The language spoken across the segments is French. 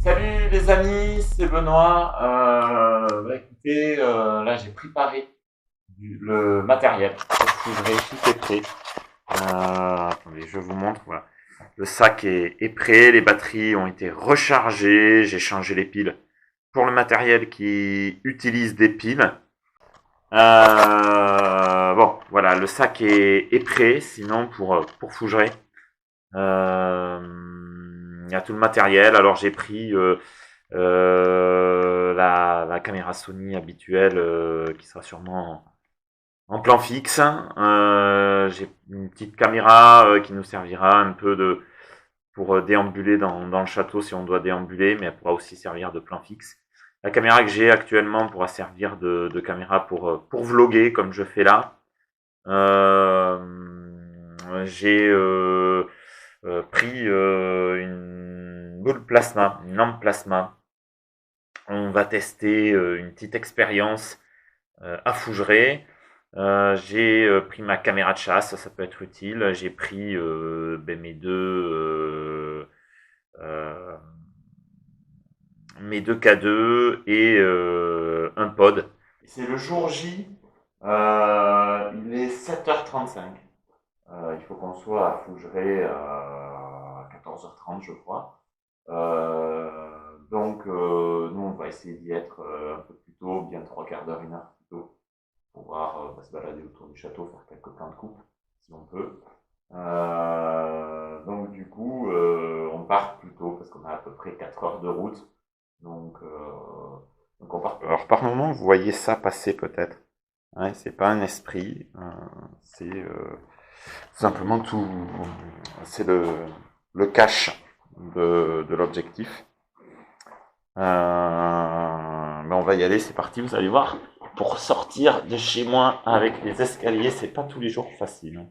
Salut les amis, c'est Benoît. Écoutez, là j'ai préparé le matériel. Tout est prêt. Attendez, je vous montre. Voilà. Le sac est prêt, les batteries ont été rechargées, j'ai changé les piles pour le matériel qui utilise des piles. Bon, voilà, le sac est prêt, sinon pour Fougeray. Il y a tout le matériel. Alors j'ai pris la caméra Sony habituelle qui sera sûrement en plan fixe. J'ai une petite caméra qui nous servira un peu pour déambuler dans le château si on doit déambuler, mais elle pourra aussi servir de plan fixe. La caméra que j'ai actuellement pourra servir de caméra pour vloguer comme je fais là. J'ai pris une boule plasma, une lampe plasma. On va tester une petite expérience à Fougeray. J'ai pris ma caméra de chasse, ça peut être utile. J'ai pris mes deux K2 et un pod. C'est le jour J, il est 7h35. Il faut qu'on soit à Fougeray à 14h30, je crois. Nous, on va essayer d'y être un peu plus tôt, bien 3/4 d'heure, 1 heure plus tôt, pour pouvoir se balader autour du château, faire quelques plans de coupe, si on peut. On part plus tôt, parce qu'on a à peu près 4 heures de route. Donc on part. Alors, par moment, vous voyez ça passer peut-être. Ouais, c'est pas un esprit, c'est tout simplement c'est le cache de l'objectif. On va y aller, c'est parti, vous allez voir. Pour sortir de chez moi avec les escaliers, c'est pas tous les jours facile.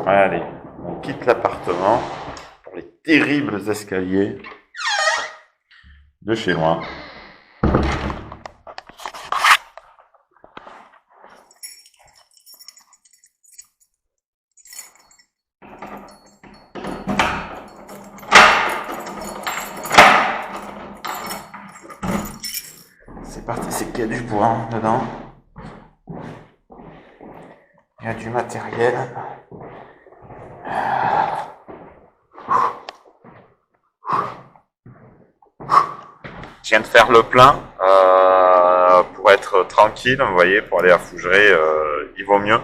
Allez, on quitte l'appartement pour les terribles escaliers de chez moi. C'est parti, c'est qu'il y a du bois dedans. Il y a du matériel. Je viens de faire le plein pour être tranquille, vous voyez, pour aller à Fougeray, il vaut mieux.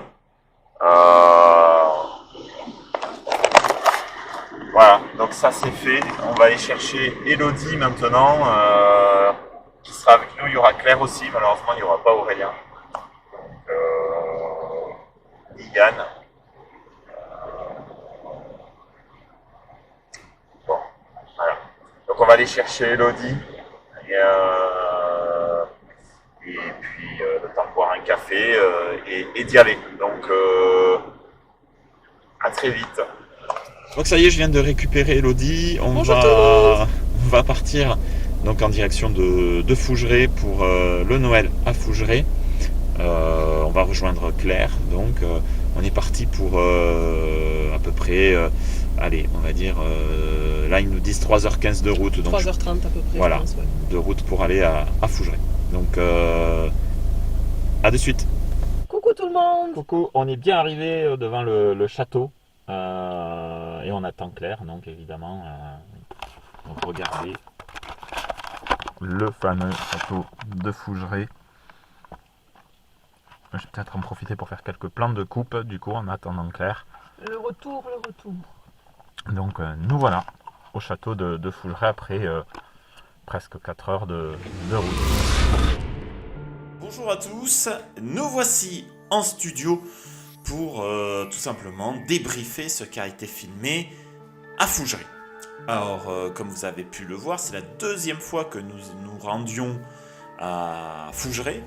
Voilà, donc ça c'est fait. On va aller chercher Elodie maintenant, qui sera avec nous. Il y aura Claire aussi, malheureusement il n'y aura pas Aurélien. Yann. Bon, voilà. Donc on va aller chercher Elodie. Et puis le temps de boire un café et d'y aller. Donc à très vite. Donc ça y est, je viens de récupérer Elodie. On va partir donc en direction de Fougeray pour le Noël à Fougeray. On va rejoindre Claire. Donc on est parti pour à peu près, allez, on va dire, là ils nous disent 3h15 de route. Donc 3h30 à peu près, voilà, je pense, ouais. De route pour aller à Fougeray. Donc à de suite. Coucou tout le monde. Coucou, on est bien arrivé devant le château et on attend Claire, donc évidemment. Donc regardez le fameux château de Fougeray. Je vais peut-être en profiter pour faire quelques plans de coupe du coup en attendant Claire. Le retour. Donc nous voilà au château de Fougeray après presque 4 heures de route. Bonjour à tous, nous voici en studio pour tout simplement débriefer ce qui a été filmé à Fougeray. Alors, comme vous avez pu le voir, c'est la deuxième fois que nous nous rendions à Fougeray.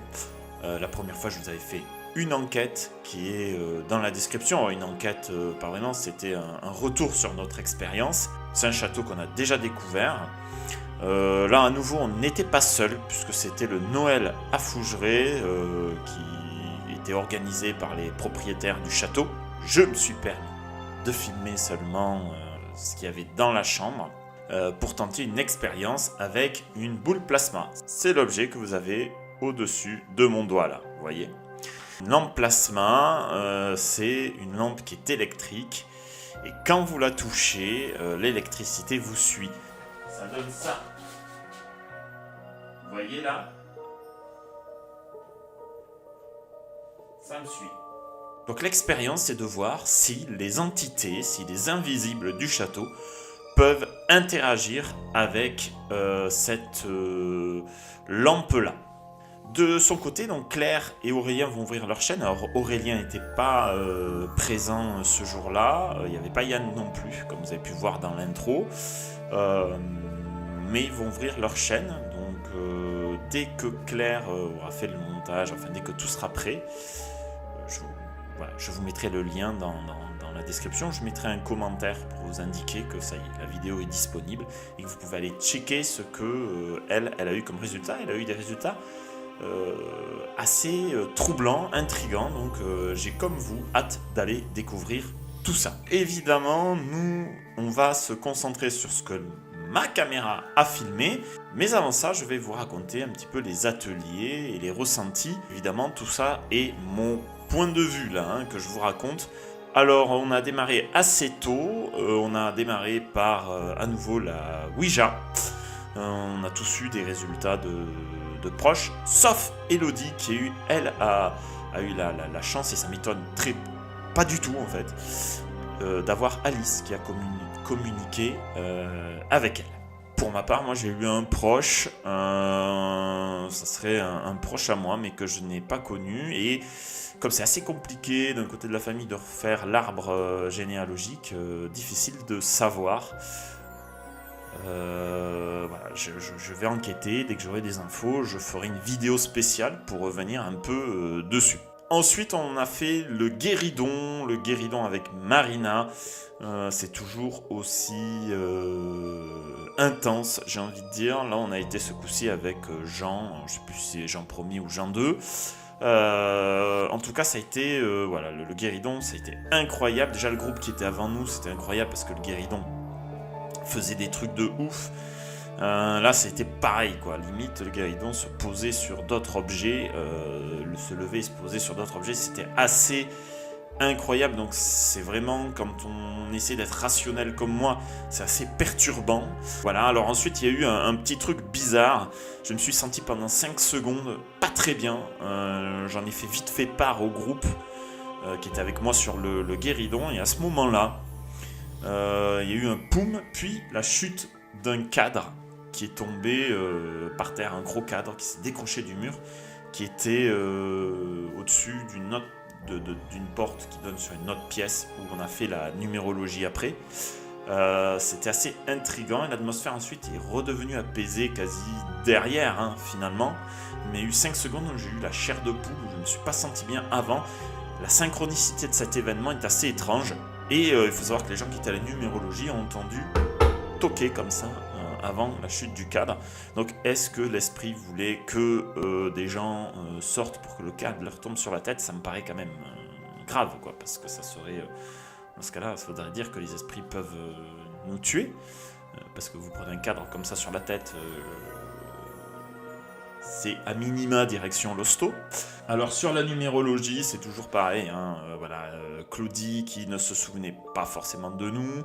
La première fois, je vous avais fait une enquête qui est dans la description. Une enquête, pas vraiment, c'était un retour sur notre expérience. C'est un château qu'on a déjà découvert. Là, à nouveau, on n'était pas seul, puisque c'était le Noël à Fougeray qui était organisé par les propriétaires du château. Je me suis permis de filmer seulement ce qu'il y avait dans la chambre. pour tenter une expérience avec une boule plasma. C'est l'objet que vous avez au-dessus de mon doigt là, vous voyez. Une lampe plasma, c'est une lampe qui est électrique et quand vous la touchez, l'électricité vous suit. Ça donne ça. Vous voyez là? Ça me suit. Donc l'expérience, c'est de voir si les entités, si les invisibles du château peuvent interagir avec cette lampe-là. De son côté, donc Claire et Aurélien vont ouvrir leur chaîne. Alors Aurélien n'était pas présent ce jour-là, il n'y avait pas Yann non plus, comme vous avez pu voir dans l'intro. Mais ils vont ouvrir leur chaîne, donc dès que Claire aura fait le montage, enfin dès que tout sera prêt, je vous mettrai le lien dans la description. Je mettrai un commentaire pour vous indiquer que ça y est, la vidéo est disponible et que vous pouvez aller checker ce que elle a eu comme résultat. Elle a eu des résultats assez troublants, intrigants, donc j'ai comme vous hâte d'aller découvrir tout ça. Évidemment, nous, on va se concentrer sur ce que ma caméra a filmé, mais avant ça, je vais vous raconter un petit peu les ateliers et les ressentis. Évidemment, tout ça est mon point de vue là, que je vous raconte. Alors, on a démarré assez tôt, on a démarré par à nouveau la Ouija. On a tous eu des résultats de proches, sauf Elodie qui elle a eu la chance, et ça m'étonne pas du tout en fait, d'avoir Alice qui a communiqué avec elle. Pour ma part, moi j'ai eu un proche, ça serait un proche à moi, mais que je n'ai pas connu, et comme c'est assez compliqué d'un côté de la famille de refaire l'arbre généalogique, difficile de savoir. Voilà, je vais enquêter, dès que j'aurai des infos, je ferai une vidéo spéciale pour revenir un peu dessus. Ensuite, on a fait le guéridon avec Marina. C'est toujours aussi intense, j'ai envie de dire. Là, on a été ce coup-ci avec Jean, je ne sais plus si c'est Jean 1er ou Jean 2. En tout cas, ça a été, voilà, le guéridon, ça a été incroyable. Déjà, le groupe qui était avant nous, c'était incroyable parce que le guéridon faisait des trucs de ouf. Là, c'était pareil, quoi. Limite, le guéridon se posait sur d'autres objets, se lever et se poser sur d'autres objets, c'était assez incroyable. Donc, c'est vraiment, quand on essaie d'être rationnel comme moi, c'est assez perturbant. Voilà, alors ensuite, il y a eu un petit truc bizarre. Je me suis senti pendant 5 secondes pas très bien. J'en ai fait vite fait part au groupe qui était avec moi sur le guéridon. Et à ce moment-là, il y a eu un poum, puis la chute d'un cadre qui est tombé par terre, un gros cadre qui s'est décroché du mur, qui était au-dessus d'une porte qui donne sur une autre pièce où on a fait la numérologie après. C'était assez intriguant et l'atmosphère ensuite est redevenue apaisée quasi derrière, finalement. Mais il y a eu 5 secondes où j'ai eu la chair de poule, où je ne me suis pas senti bien avant. La synchronicité de cet événement est assez étrange. Et il faut savoir que les gens qui étaient à la numérologie ont entendu toquer comme ça avant la chute du cadre. Donc est-ce que l'esprit voulait que des gens sortent pour que le cadre leur tombe sur la tête? Ça me paraît quand même grave, quoi, parce que ça serait... dans ce cas-là, il faudrait dire que les esprits peuvent nous tuer, parce que vous prenez un cadre comme ça sur la tête... c'est à minima direction l'hosto. Alors sur la numérologie, c'est toujours pareil, voilà, Claudie qui ne se souvenait pas forcément de nous,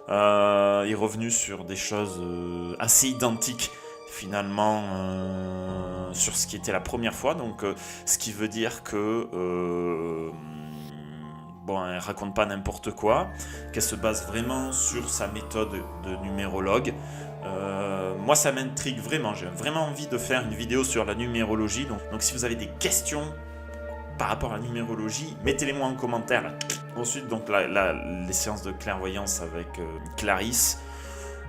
est revenue sur des choses assez identiques finalement sur ce qui était la première fois, donc ce qui veut dire que bon, elle raconte pas n'importe quoi, qu'elle se base vraiment sur sa méthode de numérologue. Moi ça m'intrigue vraiment, j'ai vraiment envie de faire une vidéo sur la numérologie, donc si vous avez des questions par rapport à la numérologie, mettez-les-moi en commentaire là. Ensuite donc les séances de clairvoyance avec Clarisse,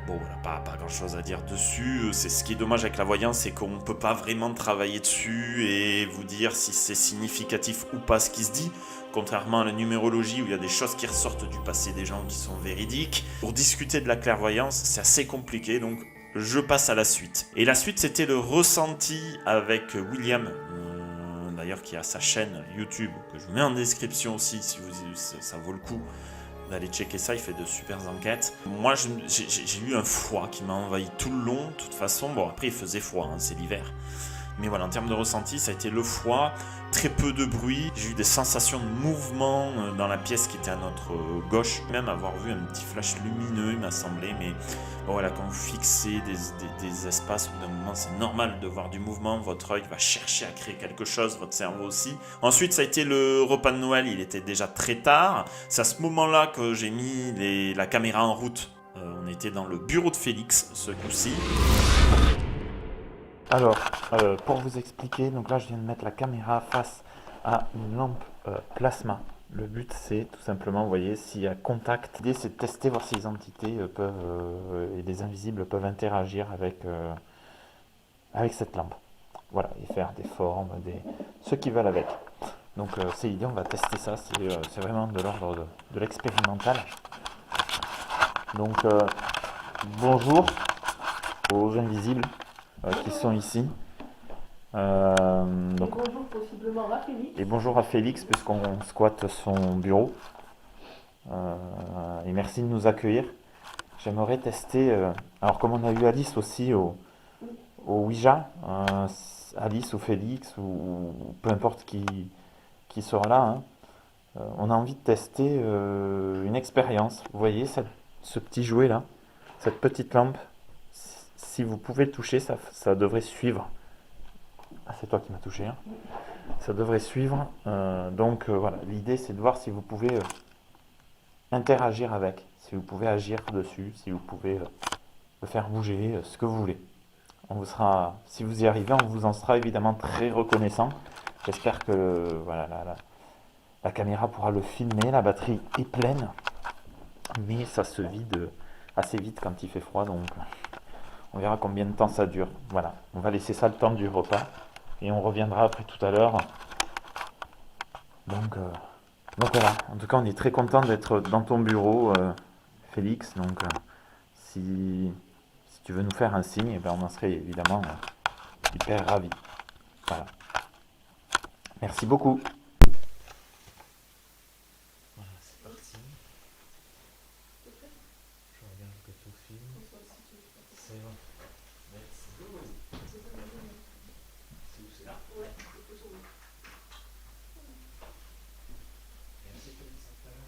bon voilà, pas grand chose à dire dessus. C'est ce qui est dommage avec la voyance, c'est qu'on ne peut pas vraiment travailler dessus et vous dire si c'est significatif ou pas ce qui se dit, contrairement à la numérologie où il y a des choses qui ressortent du passé des gens qui sont véridiques. Pour discuter de la clairvoyance, c'est assez compliqué, donc je passe à la suite. Et la suite, c'était le ressenti avec William, d'ailleurs qui a sa chaîne YouTube, que je vous mets en description aussi si ça vaut le coup d'aller checker ça, il fait de super enquêtes. Moi, j'ai eu un froid qui m'a envahi tout le long, de toute façon. Bon, après, il faisait froid, hein, c'est l'hiver. Mais voilà, en termes de ressenti, ça a été le froid, très peu de bruit. J'ai eu des sensations de mouvement dans la pièce qui était à notre gauche. Même avoir vu un petit flash lumineux, il m'a semblé. Mais bon, voilà, quand vous fixez des espaces, au bout d'un moment, c'est normal de voir du mouvement. Votre œil va chercher à créer quelque chose, votre cerveau aussi. Ensuite, ça a été le repas de Noël. Il était déjà très tard. C'est à ce moment-là que j'ai mis la caméra en route. On était dans le bureau de Félix, ce coup-ci. Alors, pour vous expliquer, donc là je viens de mettre la caméra face à une lampe plasma. Le but c'est tout simplement, vous voyez, s'il y a contact. L'idée c'est de tester, voir si les entités et les invisibles peuvent interagir avec cette lampe. Voilà, et faire des formes, ceux qui veulent avec. Donc c'est l'idée, on va tester ça, c'est vraiment de l'ordre de l'expérimental. Donc bonjour aux invisibles qui sont ici. Donc, bonjour possiblement à Félix. Et bonjour à Félix, puisqu'on squatte son bureau. Et merci de nous accueillir. J'aimerais tester, alors comme on a eu Alice aussi au Ouija, Alice ou Félix, ou peu importe qui sera là, hein, on a envie de tester une expérience. Vous voyez ce petit jouet là, cette petite lampe. Si vous pouvez le toucher, ça devrait suivre. Ah, c'est toi qui m'as touché. Hein. Ça devrait suivre. Donc voilà, l'idée c'est de voir si vous pouvez interagir avec, si vous pouvez agir dessus, si vous pouvez le faire bouger, ce que vous voulez. Si vous y arrivez, on vous en sera évidemment très reconnaissant. J'espère que voilà, la caméra pourra le filmer. La batterie est pleine, mais ça se vide assez vite quand il fait froid, donc on verra combien de temps ça dure. Voilà, on va laisser ça le temps du repas et on reviendra après tout à l'heure. Donc voilà, en tout cas on est très content d'être dans ton bureau, Félix. Donc si tu veux nous faire un signe, eh ben, on en serait évidemment hyper ravis. Voilà. Merci beaucoup. Voilà, c'est parti. Je regarde que tout filme. C'est bon. Let's go. C'est où, c'est là? Ouais, c'est plus haut. Merci Félix, à tout à l'heure.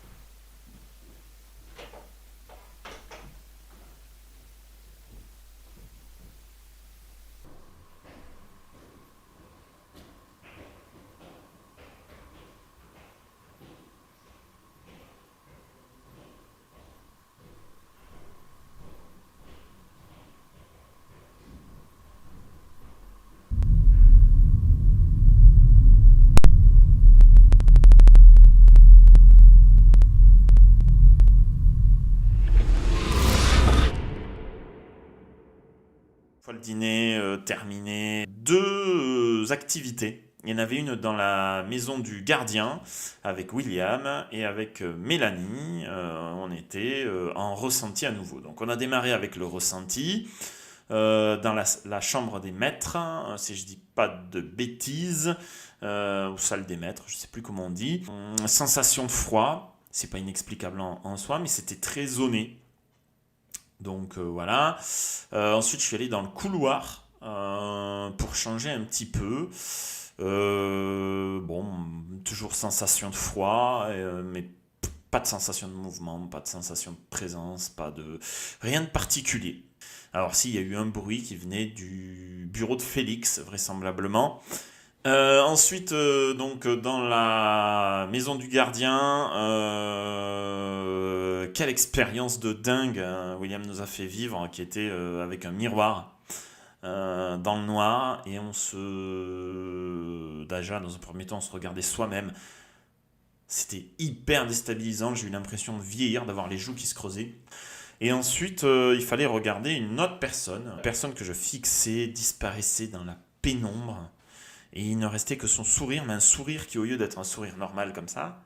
Fois le dîner terminé, deux activités. Il y en avait une dans la maison du gardien avec William et avec Mélanie. On était en ressenti à nouveau. Donc on a démarré avec le ressenti dans la chambre des maîtres, hein, si je dis pas de bêtises, ou salle des maîtres, je sais plus comment on dit. Sensation de froid, c'est pas inexplicable en soi, mais c'était très zoné. Donc voilà. Ensuite, je suis allé dans le couloir pour changer un petit peu. Bon, toujours sensation de froid, mais pas de sensation de mouvement, pas de sensation de présence, rien de particulier. Alors si, il y a eu un bruit qui venait du bureau de Félix, vraisemblablement. Ensuite, donc dans la maison du gardien, quelle expérience de dingue William nous a fait vivre, qui était avec un miroir dans le noir, et déjà dans un premier temps on se regardait soi-même. C'était hyper déstabilisant, j'ai eu l'impression de vieillir, d'avoir les joues qui se creusaient. Et ensuite il fallait regarder une autre personne que je fixais, disparaissait dans la pénombre. Et il ne restait que son sourire, mais un sourire qui, au lieu d'être un sourire normal comme ça,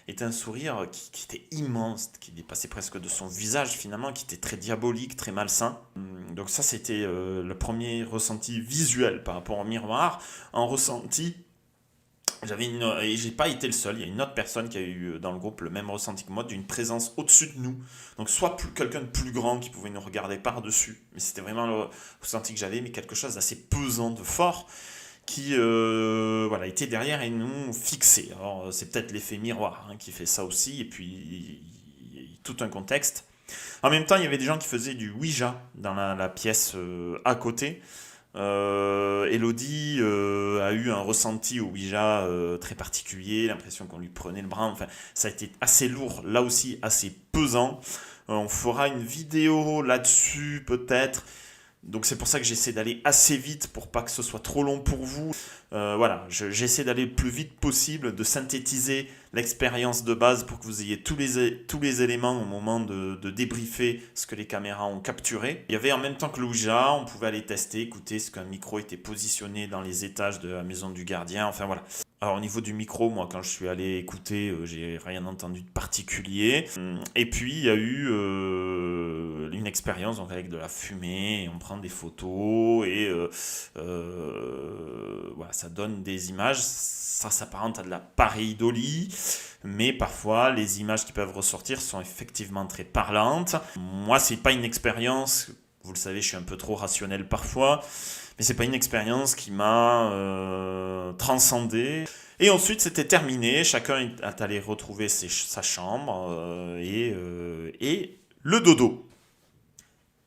était un sourire qui était immense, qui dépassait presque de son visage finalement, qui était très diabolique, très malsain. Donc ça, c'était le premier ressenti visuel par rapport au miroir. En ressenti, Et j'ai pas été le seul, il y a une autre personne qui a eu dans le groupe le même ressenti que moi, d'une présence au-dessus de nous. Donc soit quelqu'un de plus grand qui pouvait nous regarder par-dessus, mais c'était vraiment le ressenti que j'avais, mais quelque chose d'assez pesant, de fort, qui voilà, était derrière et nous fixait. Alors c'est peut-être l'effet miroir qui fait ça aussi, et puis tout un contexte. En même temps, il y avait des gens qui faisaient du Ouija dans la pièce à côté. Elodie a eu un ressenti au Ouija très particulier, l'impression qu'on lui prenait le bras. Enfin, ça a été assez lourd, là aussi assez pesant. On fera une vidéo là-dessus peut-être. Donc c'est pour ça que j'essaie d'aller assez vite pour pas que ce soit trop long pour vous. Voilà, j'essaie d'aller le plus vite possible, de synthétiser l'expérience de base pour que vous ayez tous les éléments au moment de débriefer ce que les caméras ont capturé. Il y avait en même temps que le Ouija, on pouvait aller tester, écouter ce qu'un micro était positionné dans les étages de la maison du gardien, enfin voilà. Alors au niveau du micro, moi quand je suis allé écouter, j'ai rien entendu de particulier. Et puis il y a eu une expérience donc, avec de la fumée, et on prend des photos et voilà, ça donne des images. Ça s'apparente à de la pareidolie, mais parfois les images qui peuvent ressortir sont effectivement très parlantes. Moi, c'est pas une expérience, vous le savez, je suis un peu trop rationnel parfois, mais c'est pas une expérience qui m'a transcendé. Et ensuite, c'était terminé. Chacun est allé retrouver sa chambre et le dodo.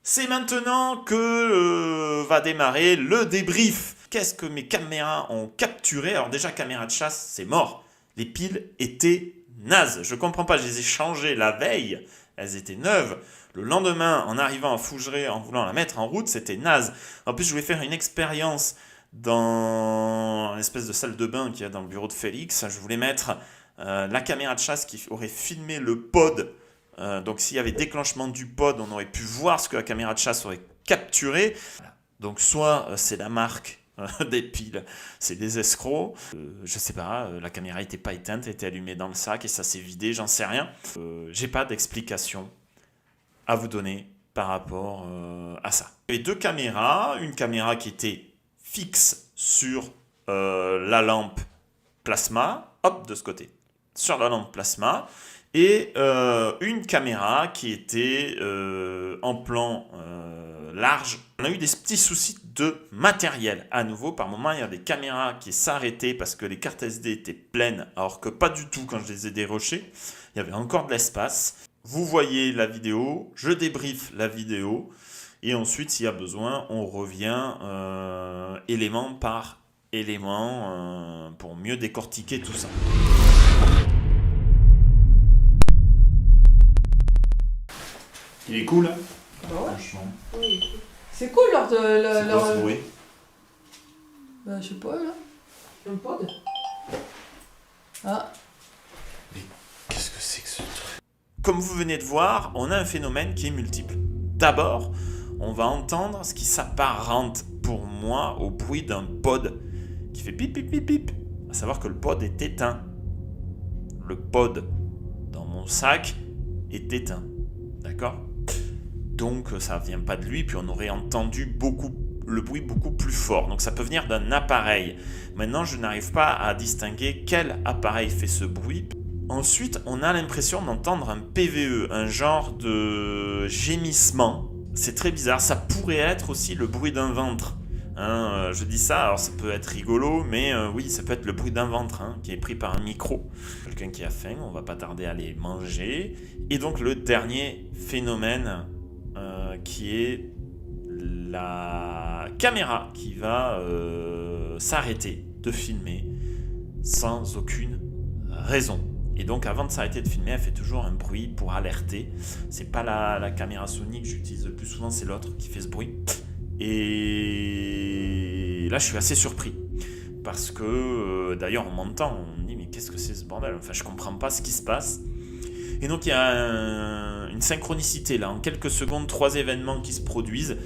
C'est maintenant que va démarrer le débrief. Qu'est-ce que mes caméras ont capturé? Alors déjà, caméra de chasse, c'est mort. Les piles étaient nazes. Je comprends pas, je les ai changées la veille. Elles étaient neuves. Le lendemain, en arrivant à Fougeray, en voulant la mettre en route, c'était naze. En plus, je voulais faire une expérience dans l'espèce de salle de bain qu'il y a dans le bureau de Félix. Je voulais mettre la caméra de chasse qui aurait filmé le pod. Donc s'il y avait déclenchement du pod, on aurait pu voir ce que la caméra de chasse aurait capturé. Donc soit c'est la marque des piles, c'est des escrocs. Je sais pas, la caméra n'était pas éteinte, elle était allumée dans le sac et ça s'est vidé, j'en sais rien. J'ai pas d'explication à vous donner par rapport à ça. Il y avait deux caméras, une caméra qui était fixe sur la lampe plasma, hop, de ce côté, sur la lampe plasma, et une caméra qui était en plan large. On a eu des petits soucis de matériel. À nouveau, par moment, il y a des caméras qui s'arrêtaient parce que les cartes SD étaient pleines, alors que pas du tout quand je les ai dérochées. Il y avait encore de l'espace. Vous voyez la vidéo, je débriefe la vidéo, et ensuite, s'il y a besoin, on revient élément par élément pour mieux décortiquer tout ça. Il est cool, hein? Bah ouais. Franchement. Oui. C'est cool leur de. C'est quoi ce bruit? Bah, je sais pas là. Un pod. Ah. Mais qu'est-ce que c'est que ce truc? Comme vous venez de voir, on a un phénomène qui est multiple. D'abord, on va entendre ce qui s'apparente pour moi au bruit d'un pod qui fait pip pip pip pip. À savoir que le pod est éteint. Le pod dans mon sac est éteint. D'accord? Donc ça ne vient pas de lui, puis on aurait entendu le bruit beaucoup plus fort. Donc ça peut venir d'un appareil. Maintenant, je n'arrive pas à distinguer quel appareil fait ce bruit. Ensuite, on a l'impression d'entendre un PVE, un genre de gémissement. C'est très bizarre, ça pourrait être aussi le bruit d'un ventre. Je dis ça, alors ça peut être rigolo, mais oui, ça peut être le bruit d'un ventre qui est pris par un micro. Quelqu'un qui a faim, on va pas tarder à aller manger. Et donc le dernier phénomène qui est la caméra qui va s'arrêter de filmer sans aucune raison. Et donc avant de s'arrêter de filmer, elle fait toujours un bruit pour alerter. C'est pas la caméra Sony que j'utilise le plus souvent, c'est l'autre qui fait ce bruit. Et là je suis assez surpris. Parce que d'ailleurs on m'entend, on me dit mais qu'est-ce que c'est ce bordel? Enfin je comprends pas ce qui se passe. Et donc il y a une synchronicité là, en quelques secondes, 3 événements qui se produisent.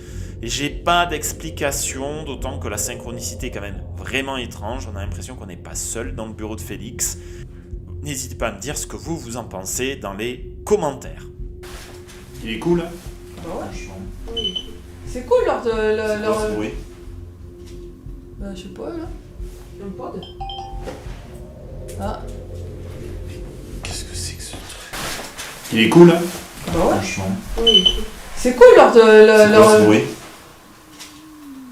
Et j'ai pas d'explication, d'autant que la synchronicité est quand même vraiment étrange. On a l'impression qu'on n'est pas seul dans le bureau de Félix. N'hésitez pas à me dire ce que vous en pensez dans les commentaires. Il est cool, hein? Bah ouais. Franchement. Oui. C'est cool leur de. C'est quoi ce bruit? Bah, je sais pas là. Un pod. Ah, Qu'est-ce que c'est que ce truc? Il est cool, hein? bah ouais. Franchement. Oui. C'est cool leur de. C'est leur... quoi ce bruit?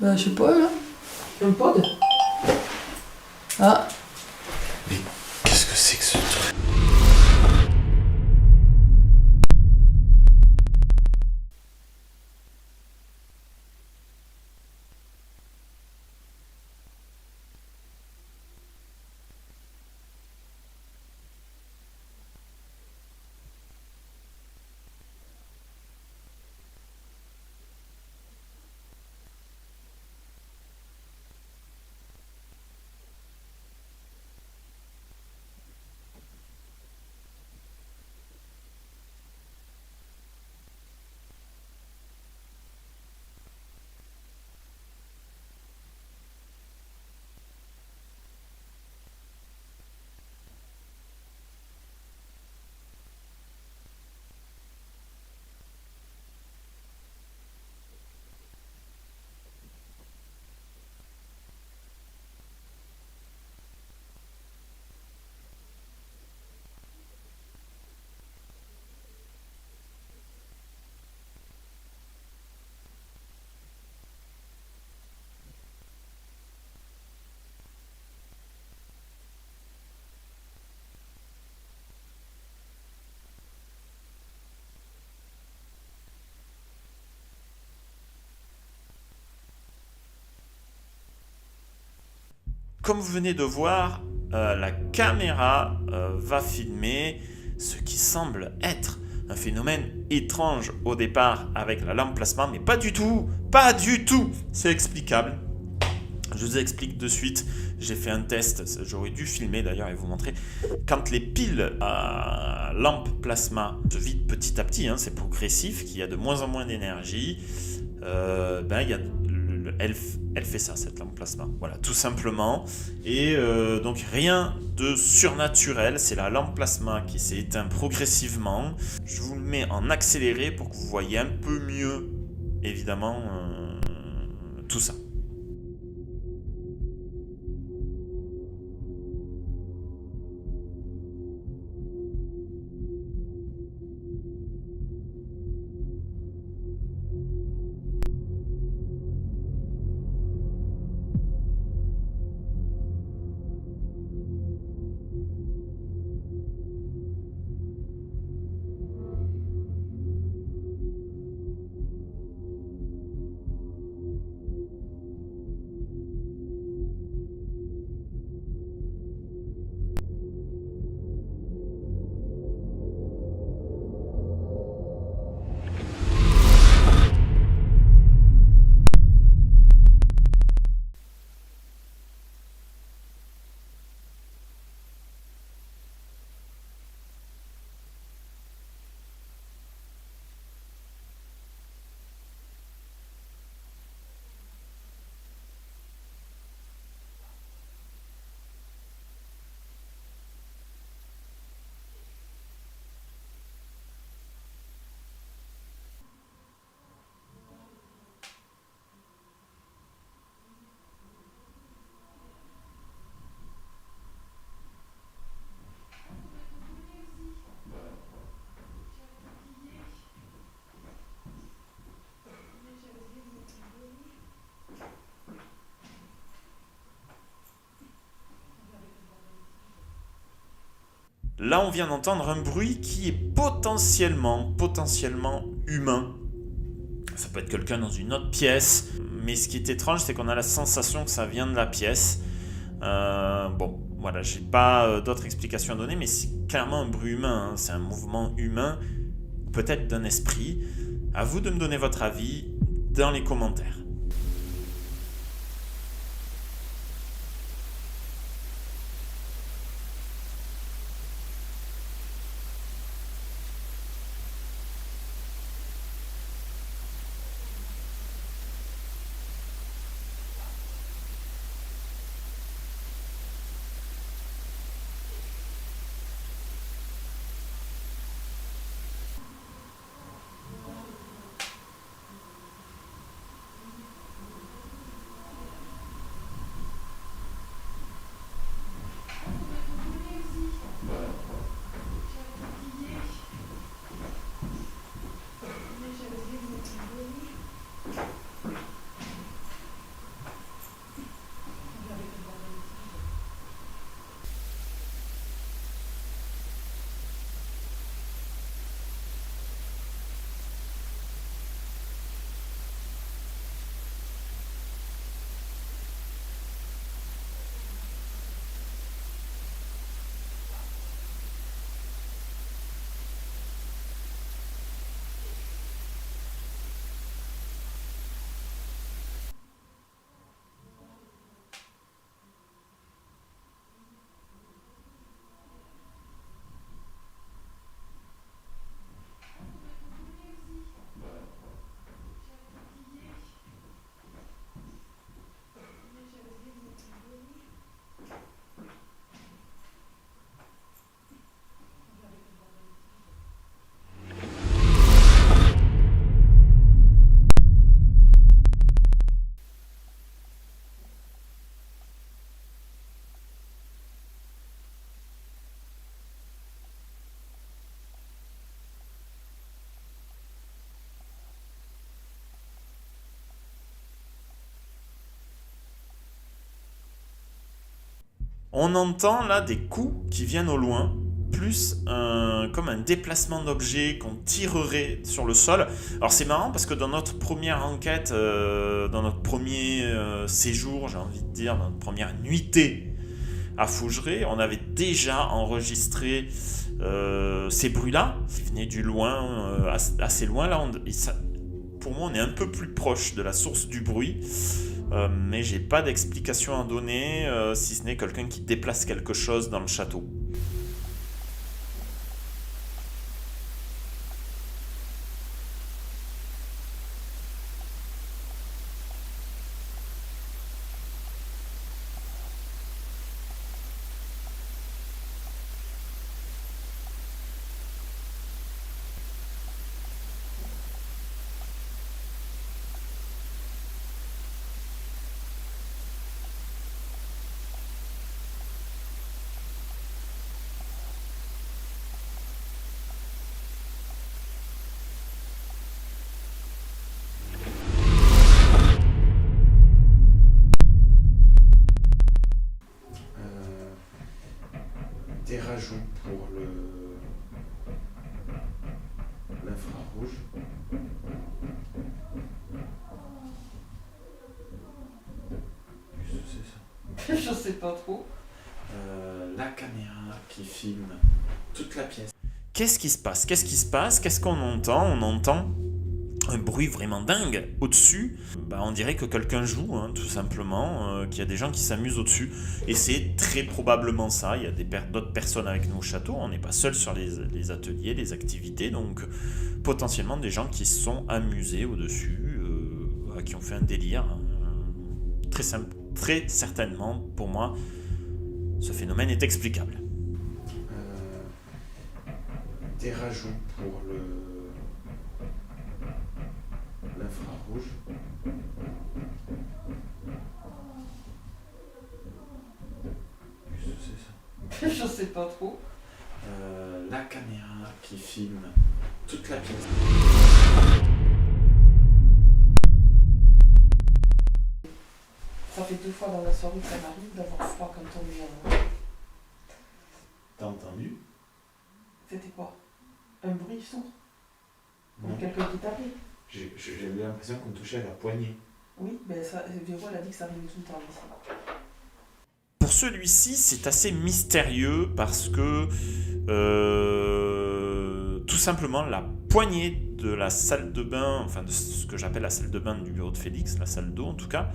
Bah, je sais pas, là. Un pod. Ah, Qu'est-ce que c'est que ce truc? Comme vous venez de voir, la caméra va filmer ce qui semble être un phénomène étrange au départ avec la lampe plasma, mais pas du tout, c'est explicable. Je vous explique de suite, j'ai fait un test, j'aurais dû filmer d'ailleurs et vous montrer. Quand les piles à lampe plasma se vident petit à petit, hein, c'est progressif, qu'il y a de moins en moins d'énergie, il y a elle fait ça, cette lampe plasma. Voilà, tout simplement. Et donc rien de surnaturel, c'est la lampe plasma qui s'est éteinte progressivement. Je vous le mets en accéléré pour que vous voyez un peu mieux, évidemment, tout ça. Là, on vient d'entendre un bruit qui est potentiellement humain. Ça peut être quelqu'un dans une autre pièce. Mais ce qui est étrange, c'est qu'on a la sensation que ça vient de la pièce. Voilà, j'ai pas d'autres explications à donner, mais c'est clairement un bruit humain. Hein. C'est un mouvement humain, peut-être d'un esprit. À vous de me donner votre avis dans les commentaires. On entend là des coups qui viennent au loin, plus comme un déplacement d'objet qu'on tirerait sur le sol. Alors c'est marrant parce que dans notre première enquête, dans notre premier séjour, j'ai envie de dire, dans notre première nuitée à Fougeray, on avait déjà enregistré ces bruits-là, qui venaient du loin, assez loin. Là, pour moi, on est un peu plus proche de la source du bruit, mais j'ai pas d'explication à donner, si ce n'est quelqu'un qui déplace quelque chose dans le château. Des rajouts pour l'infrarouge. Je sais pas trop. La caméra qui filme toute la pièce. Qu'est-ce qui se passe? Qu'est-ce qu'on entend? On entend un bruit vraiment dingue au-dessus. On dirait que quelqu'un joue, hein, tout simplement, qu'il y a des gens qui s'amusent au-dessus. Et c'est très probablement ça. Il y a d'autres personnes avec nous au château. On n'est pas seul sur les ateliers, les activités. Donc, potentiellement des gens qui se sont amusés au-dessus, qui ont fait un délire. Très certainement, pour moi, ce phénomène est explicable. Des rajouts pour l'infrarouge. Je sais pas trop. La caméra qui filme toute la pièce. Ça fait 2 fois dans la soirée que ça m'arrive d'avoir froid quand on est... T'as entendu? C'était quoi? Un bruit sourd? Non. Ou quelqu'un qui tapait? J'ai eu l'impression qu'on touchait à la poignée. Oui, Véro elle a dit que ça arrivait tout le temps ici. Pour celui-ci, c'est assez mystérieux parce que tout simplement la poignée de la salle de bain, enfin de ce que j'appelle la salle de bain du bureau de Félix, la salle d'eau en tout cas,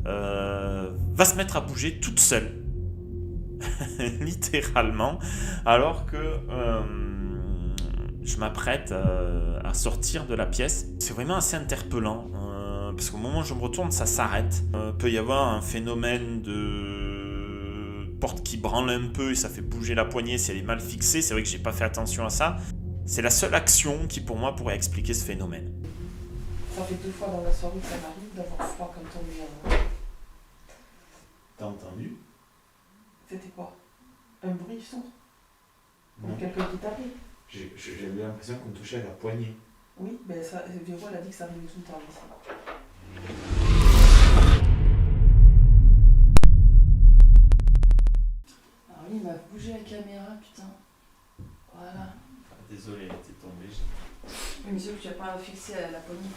va se mettre à bouger toute seule, littéralement, alors que je m'apprête à sortir de la pièce. C'est vraiment assez interpellant, parce qu'au moment où je me retourne, ça s'arrête. Peut y avoir un phénomène de porte qui branle un peu et ça fait bouger la poignée si elle est mal fixée. C'est vrai que j'ai pas fait attention à ça. C'est la seule action qui pour moi pourrait expliquer ce phénomène. Ça fait 2 fois dans la soirée que ça m'arrive d'avoir froid quand on est... T'as entendu? C'était quoi? Un bruit sourd? Ou Non. quelqu'un qui tapait? J'ai eu l'impression qu'on touchait à la poignée. Oui, Véro elle a dit que ça arrivait tout le temps ici. Ah oui, il m'a bougé la caméra, putain. Voilà. Désolé, elle était tombée. Oui, mais c'est que tu n'as pas fixé à la poignée.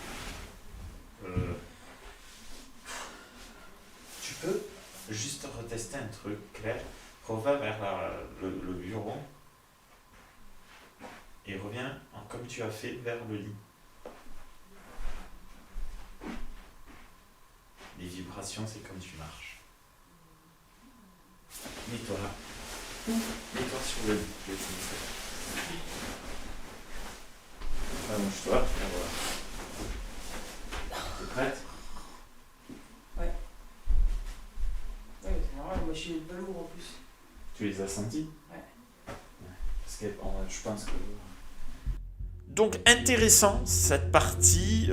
Tu peux juste retester un truc, Claire. Reviens vers le bureau et reviens comme tu as fait vers le lit. Les vibrations, c'est comme tu marches. Mets-toi là. Mets-toi sur le lit. Je vais te montrer. Allonge-toi, tu vas voir. T'es prête? Ouais, c'est normal, moi je suis velours en plus. Tu les as sentis? Ouais. Parce que je pense que... Donc intéressant cette partie.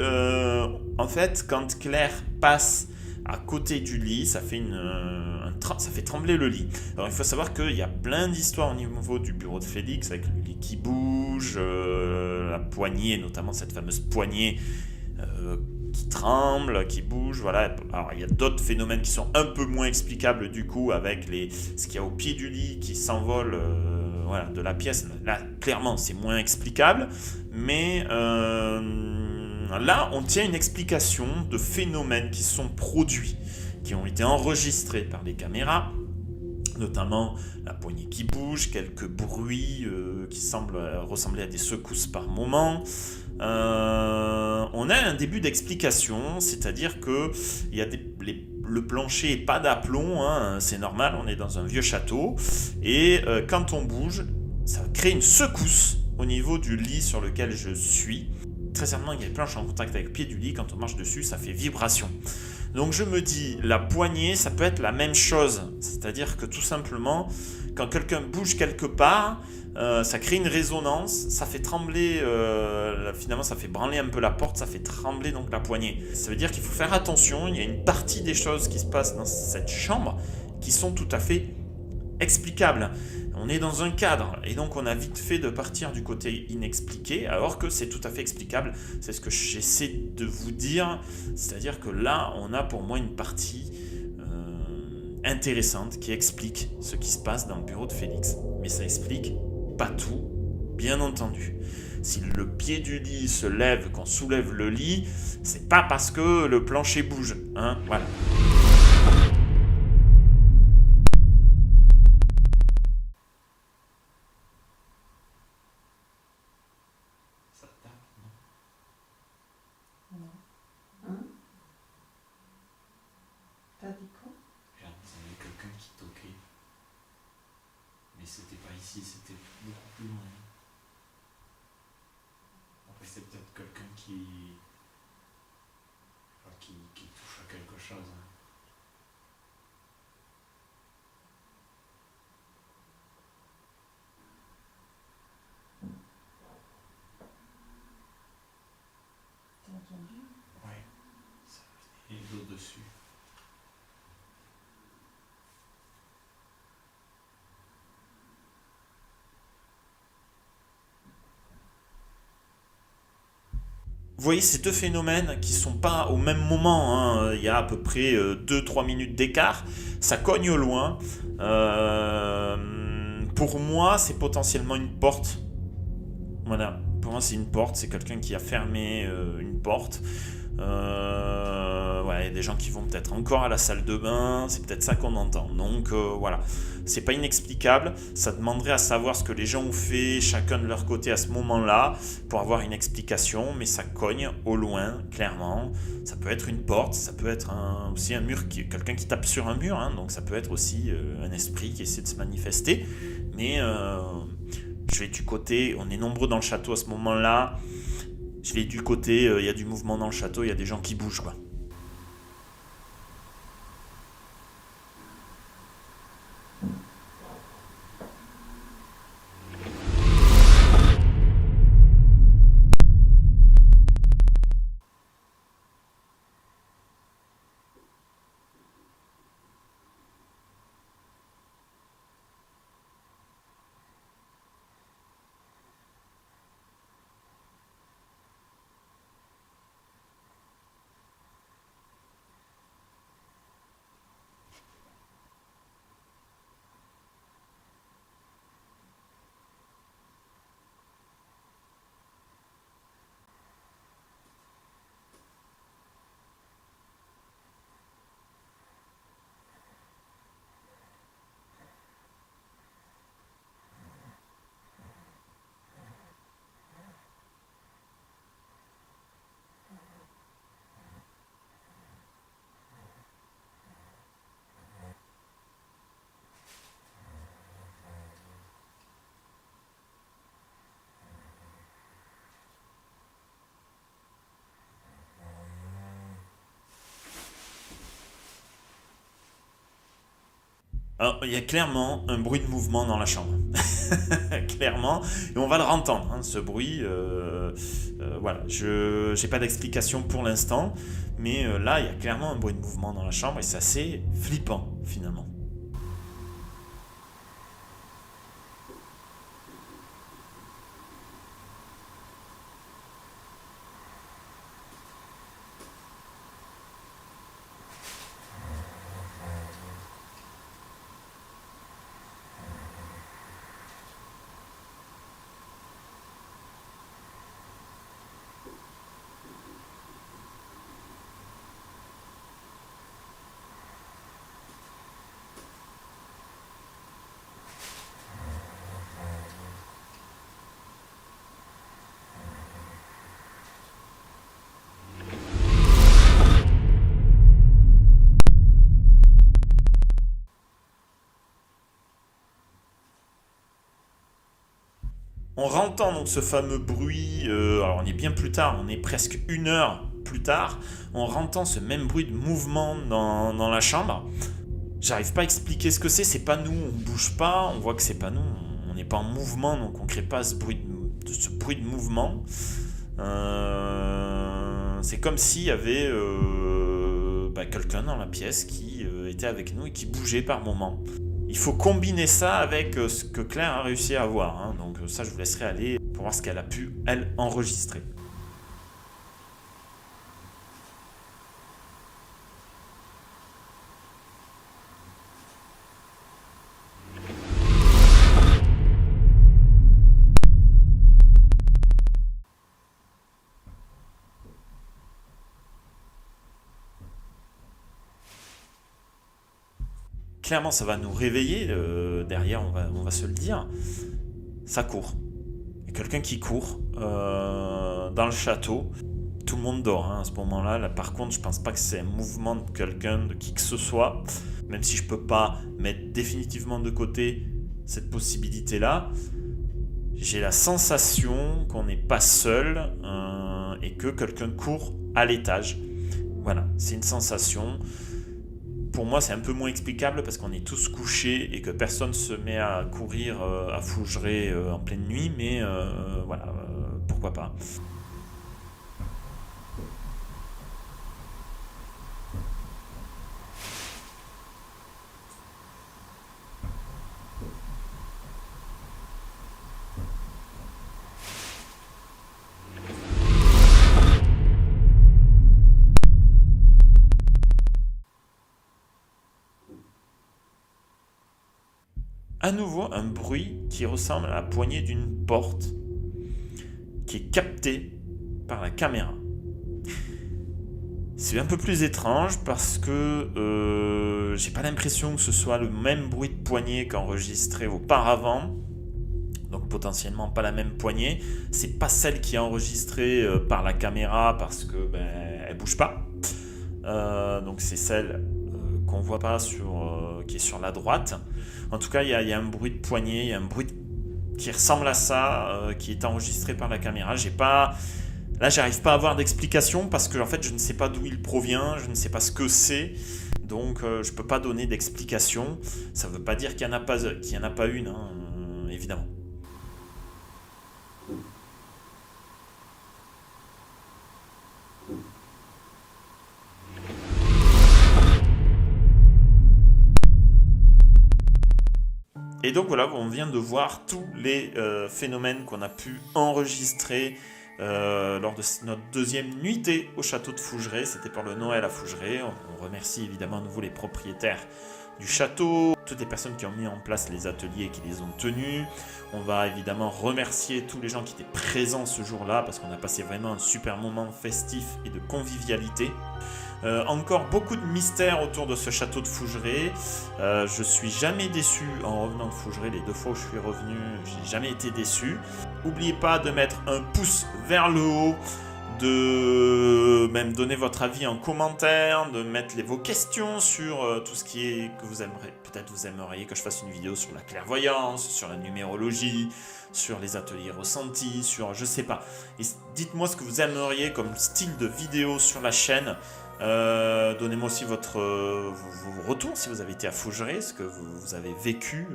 En fait, quand Claire passe à côté du lit, ça fait ça fait trembler le lit. Alors il faut savoir qu'il y a plein d'histoires au niveau du bureau de Félix, avec le lit qui bouge, la poignée, notamment cette fameuse poignée qui tremble, qui bouge, voilà. Alors il y a d'autres phénomènes qui sont un peu moins explicables du coup, avec ce qu'il y a au pied du lit qui s'envole voilà, de la pièce. Là, clairement, c'est moins explicable, mais là, on tient une explication de phénomènes qui sont produits, qui ont été enregistrés par les caméras, notamment la poignée qui bouge, quelques bruits qui semblent ressembler à des secousses par moment. On a un début d'explication, c'est-à-dire que il y a le plancher n'est pas d'aplomb, hein, c'est normal, on est dans un vieux château, et quand on bouge, ça crée une secousse au niveau du lit sur lequel je suis. Très certainement, il y a des planches en contact avec le pied du lit, quand on marche dessus, ça fait vibration. Donc je me dis, la poignée, ça peut être la même chose. C'est-à-dire que tout simplement, quand quelqu'un bouge quelque part, ça crée une résonance, ça fait trembler, finalement ça fait branler un peu la porte, ça fait trembler donc la poignée. Ça veut dire qu'il faut faire attention, il y a une partie des choses qui se passent dans cette chambre qui sont tout à fait explicables. On est dans un cadre et donc on a vite fait de partir du côté inexpliqué alors que c'est tout à fait explicable. C'est ce que j'essaie de vous dire, c'est-à-dire que là on a pour moi une partie intéressante qui explique ce qui se passe dans le bureau de Félix. Mais ça explique pas tout, bien entendu. Si le pied du lit se lève, qu'on soulève le lit, c'est pas parce que le plancher bouge, hein, voilà. Ça tape, non? Non. Hein? T'as dit quoi? J'ai l'impression qu'il y avait quelqu'un qui toquait. Mais c'était pas ici, c'était beaucoup plus loin. Après, c'est peut-être quelqu'un qui touche à quelque chose. Hein. T'as entendu? Ouais, ça venait d'au-dessus. Vous voyez ces deux phénomènes qui sont pas au même moment, hein. Il y a à peu près 2-3 minutes d'écart, ça cogne au loin. Pour moi, c'est potentiellement une porte. Voilà, pour moi c'est une porte, c'est quelqu'un qui a fermé une porte. Ouais, il y a des gens qui vont peut-être encore à la salle de bain, c'est peut-être ça qu'on entend. Donc voilà, c'est pas inexplicable, ça demanderait à savoir ce que les gens ont fait chacun de leur côté à ce moment-là pour avoir une explication, mais ça cogne au loin, clairement. Ça peut être une porte, ça peut être aussi un mur, quelqu'un qui tape sur un mur, hein, donc ça peut être aussi un esprit qui essaie de se manifester, mais je vais du côté, on est nombreux dans le château à ce moment-là. Je vais du côté, il y a du mouvement dans le château, il y a des gens qui bougent, quoi. Alors, il y a clairement un bruit de mouvement dans la chambre. Clairement. Et on va le entendre, hein, ce bruit. Voilà. Je n'ai pas d'explication pour l'instant. Mais là, il y a clairement un bruit de mouvement dans la chambre. Et c'est assez flippant, finalement. entend donc ce fameux bruit, alors on est bien plus tard, on est presque 1 heure plus tard, on entend ce même bruit de mouvement dans la chambre. J'arrive pas à expliquer ce que c'est pas nous, on bouge pas, on voit que c'est pas nous, on n'est pas en mouvement, donc on crée pas ce bruit de mouvement. C'est comme s'il y avait quelqu'un dans la pièce qui était avec nous et qui bougeait par moments. Il faut combiner ça avec ce que Claire a réussi à voir, hein. Donc ça je vous laisserai aller pour voir ce qu'elle a pu, elle, enregistrer. Clairement, ça va nous réveiller. Derrière, on va se le dire. Ça court. Il y a quelqu'un qui court dans le château. Tout le monde dort, hein, à ce moment-là. Là, par contre, je pense pas que c'est un mouvement de quelqu'un, de qui que ce soit. Même si je peux pas mettre définitivement de côté cette possibilité-là. J'ai la sensation qu'on n'est pas seul et que quelqu'un court à l'étage. Voilà, c'est une sensation. Pour moi, c'est un peu moins explicable parce qu'on est tous couchés et que personne se met à courir à Fougeray en pleine nuit, mais voilà, pourquoi pas. À nouveau, un bruit qui ressemble à la poignée d'une porte qui est capté par la caméra. C'est un peu plus étrange parce que j'ai pas l'impression que ce soit le même bruit de poignée qu'enregistré auparavant. Donc potentiellement pas la même poignée. C'est pas celle qui est enregistrée par la caméra parce que elle bouge pas. Donc c'est celle qu'on voit pas qui est sur la droite. En tout cas, il y a un bruit de poignée, il y a un bruit qui ressemble à ça, qui est enregistré par la caméra. Là, j'arrive pas à avoir d'explication parce que en fait, je ne sais pas d'où il provient, je ne sais pas ce que c'est, donc je peux pas donner d'explication. Ça veut pas dire qu'il y en a pas une, hein, évidemment. Et donc voilà, on vient de voir tous les phénomènes qu'on a pu enregistrer lors de notre deuxième nuitée au château de Fougeray. C'était pour le Noël à Fougeray. On remercie évidemment à nouveau les propriétaires du château, toutes les personnes qui ont mis en place les ateliers et qui les ont tenus. On va évidemment remercier tous les gens qui étaient présents ce jour-là parce qu'on a passé vraiment un super moment festif et de convivialité. Encore beaucoup de mystères autour de ce château de Fougeray. Je suis jamais déçu en revenant de Fougeray. Les 2 fois où je suis revenu, j'ai jamais été déçu. N'oubliez pas de mettre un pouce vers le haut, de même donner votre avis en commentaire, de mettre vos questions sur tout ce qui est que vous aimeriez. Peut-être vous aimeriez que je fasse une vidéo sur la clairvoyance, sur la numérologie, sur les ateliers ressentis, sur je sais pas. Et dites-moi ce que vous aimeriez comme style de vidéo sur la chaîne. Donnez-moi aussi vos retours si vous avez été à Fougeray, ce que vous avez vécu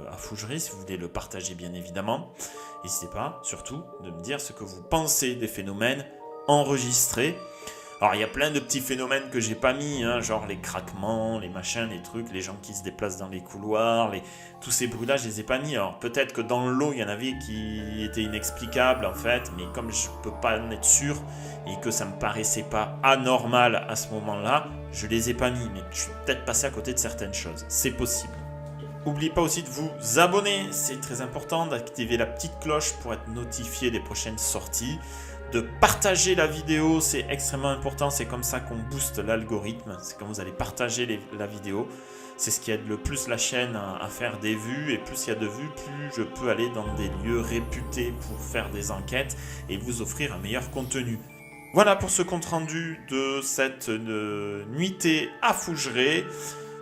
à Fougeray, si vous voulez le partager bien évidemment. N'hésitez pas surtout de me dire ce que vous pensez des phénomènes enregistrés. Alors il y a plein de petits phénomènes que j'ai pas mis, hein, genre les craquements, les machins, les trucs, les gens qui se déplacent dans les couloirs, tous ces bruits-là, je les ai pas mis. Alors peut-être que dans l'eau, il y en avait qui étaient inexplicables en fait, mais comme je peux pas en être sûr et que ça me paraissait pas anormal à ce moment-là, je les ai pas mis, mais je suis peut-être passé à côté de certaines choses. C'est possible. N'oubliez pas aussi de vous abonner, c'est très important, d'activer la petite cloche pour être notifié des prochaines sorties. De partager la vidéo, c'est extrêmement important, c'est comme ça qu'on booste l'algorithme, c'est quand vous allez partager la vidéo, c'est ce qui aide le plus la chaîne à faire des vues, et plus il y a de vues, plus je peux aller dans des lieux réputés pour faire des enquêtes et vous offrir un meilleur contenu. Voilà pour ce compte rendu de cette nuitée à Fougeray.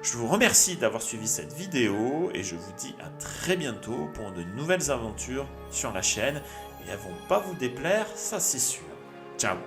Je vous remercie d'avoir suivi cette vidéo et je vous dis à très bientôt pour de nouvelles aventures sur la chaîne. et elles vont pas vous déplaire, ça c'est sûr. Ciao.